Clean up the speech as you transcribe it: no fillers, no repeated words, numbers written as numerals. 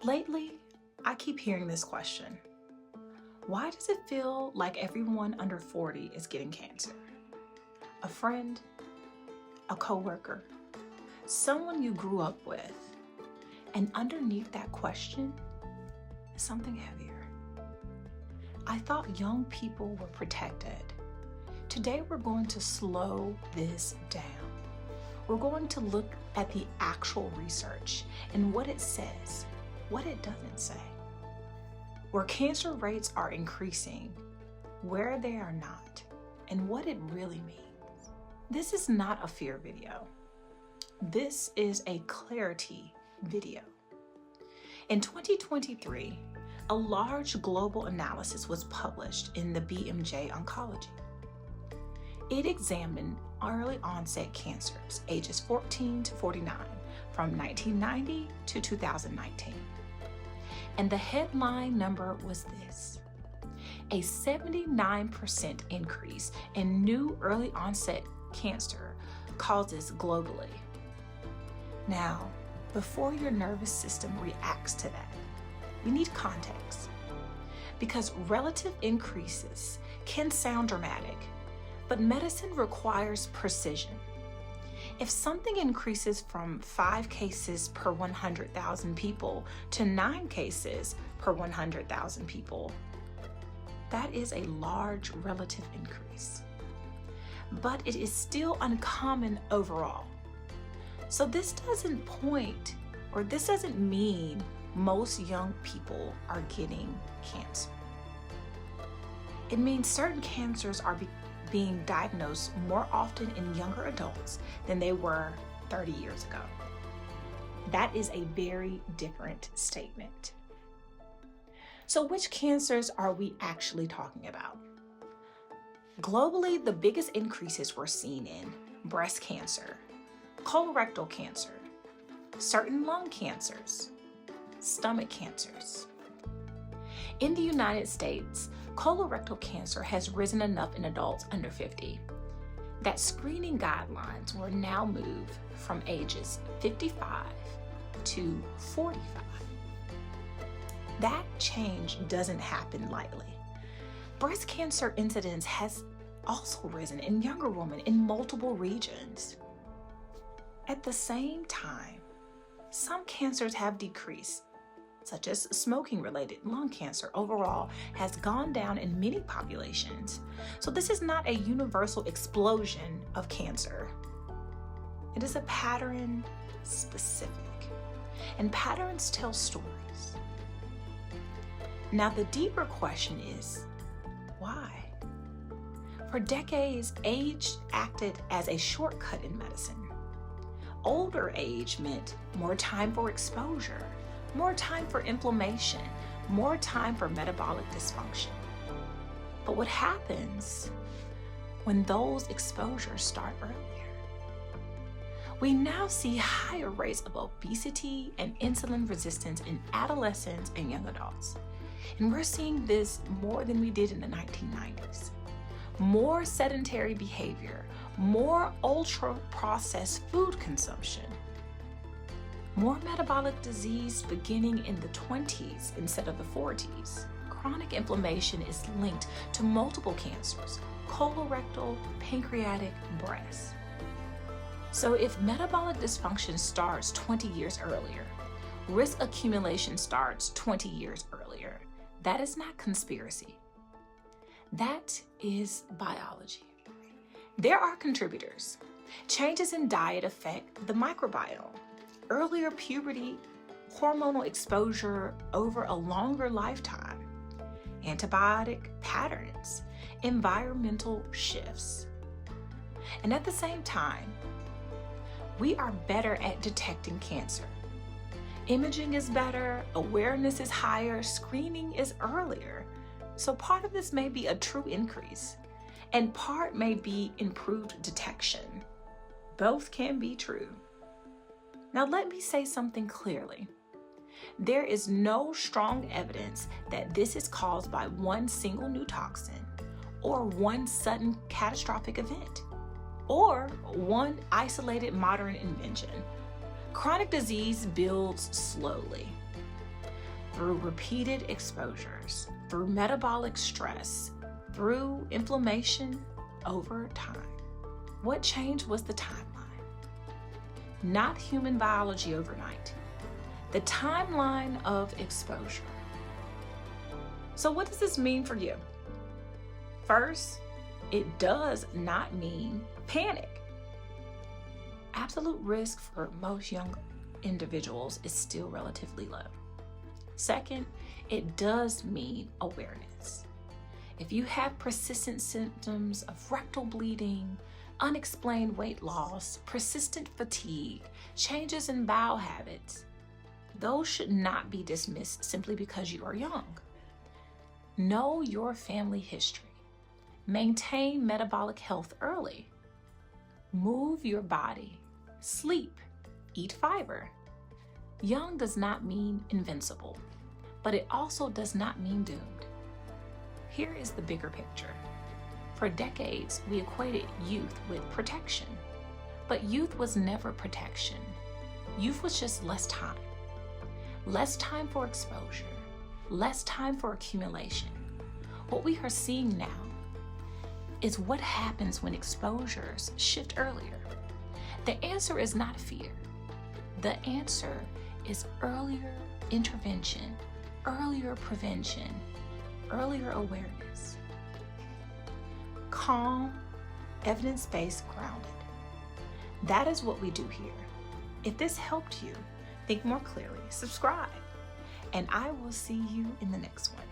Lately, I keep hearing this question. Why does it feel like everyone under 40 is getting cancer? A friend, a coworker, someone you grew up with, and underneath that question is something heavier. I thought young people were protected. Today we're going to slow this down. We're going to look at the actual research and what it says, what it doesn't say. Where cancer rates are increasing, where they are not, and what it really means. This is not a fear video. This is a clarity video. In 2023, a large global analysis was published in the BMJ Oncology. It examined early onset cancers, ages 14 to 49, from 1990 to 2019. And the headline number was this: a 79% increase in new early onset cancer causes globally. Now, before your nervous system reacts to that, we need context, because relative increases can sound dramatic, but medicine requires precision. If something increases from 5 cases per 100,000 people to 9 cases per 100,000 people, that is a large relative increase. But it is still uncommon overall. So this doesn't mean most young people are getting cancer. It means certain cancers are being diagnosed more often in younger adults than they were 30 years ago. That is a very different statement. So which cancers are we actually talking about? Globally, the biggest increases were seen in breast cancer, colorectal cancer, certain lung cancers, stomach cancers. In the United States, colorectal cancer has risen enough in adults under 50 that screening guidelines were now moved from ages 55 to 45. That change doesn't happen lightly. Breast cancer incidence has also risen in younger women in multiple regions. At the same time, some cancers have decreased, such as smoking-related lung cancer overall has gone down in many populations. So this is not a universal explosion of cancer. It is a pattern specific, and patterns tell stories. Now the deeper question is, why? For decades, age acted as a shortcut in medicine. Older age meant more time for exposure, more time for inflammation, more time for metabolic dysfunction. But what happens when those exposures start earlier? We now see higher rates of obesity and insulin resistance in adolescents and young adults. And we're seeing this more than we did in the 1990s. More sedentary behavior, more ultra-processed food consumption, more metabolic disease beginning in the 20s instead of the 40s. Chronic inflammation is linked to multiple cancers: colorectal, pancreatic, breast. So if metabolic dysfunction starts 20 years earlier, risk accumulation starts 20 years earlier. That is not conspiracy. That is biology. There are contributors. Changes in diet affect the microbiome. Earlier puberty, hormonal exposure over a longer lifetime, antibiotic patterns, environmental shifts. And at the same time, we are better at detecting cancer. Imaging is better, awareness is higher, screening is earlier. So part of this may be a true increase, and part may be improved detection. Both can be true. Now let me say something clearly. There is no strong evidence that this is caused by one single new toxin, or one sudden catastrophic event, or one isolated modern invention. Chronic disease builds slowly. through repeated exposures, through metabolic stress, through inflammation over time. What changed was the timeline, not human biology overnight, the timeline of exposure. So what does this mean for you? First, it does not mean panic. Absolute risk for most young individuals is still relatively low. Second, it does mean awareness. If you have persistent symptoms of rectal bleeding, unexplained weight loss, persistent fatigue, changes in bowel habits, those should not be dismissed simply because you are young. Know your family history. Maintain metabolic health early. Move your body. Sleep. Eat fiber. Young does not mean invincible, but it also does not mean doomed. Here is the bigger picture. For decades, we equated youth with protection, but youth was never protection. Youth was just less time. Less time for exposure, less time for accumulation. What we are seeing now is what happens when exposures shift earlier. The answer is not fear. The answer is earlier intervention, earlier prevention, earlier awareness. Calm, evidence-based, grounded. That is what we do here. If this helped you think more clearly, subscribe, and I will see you in the next one.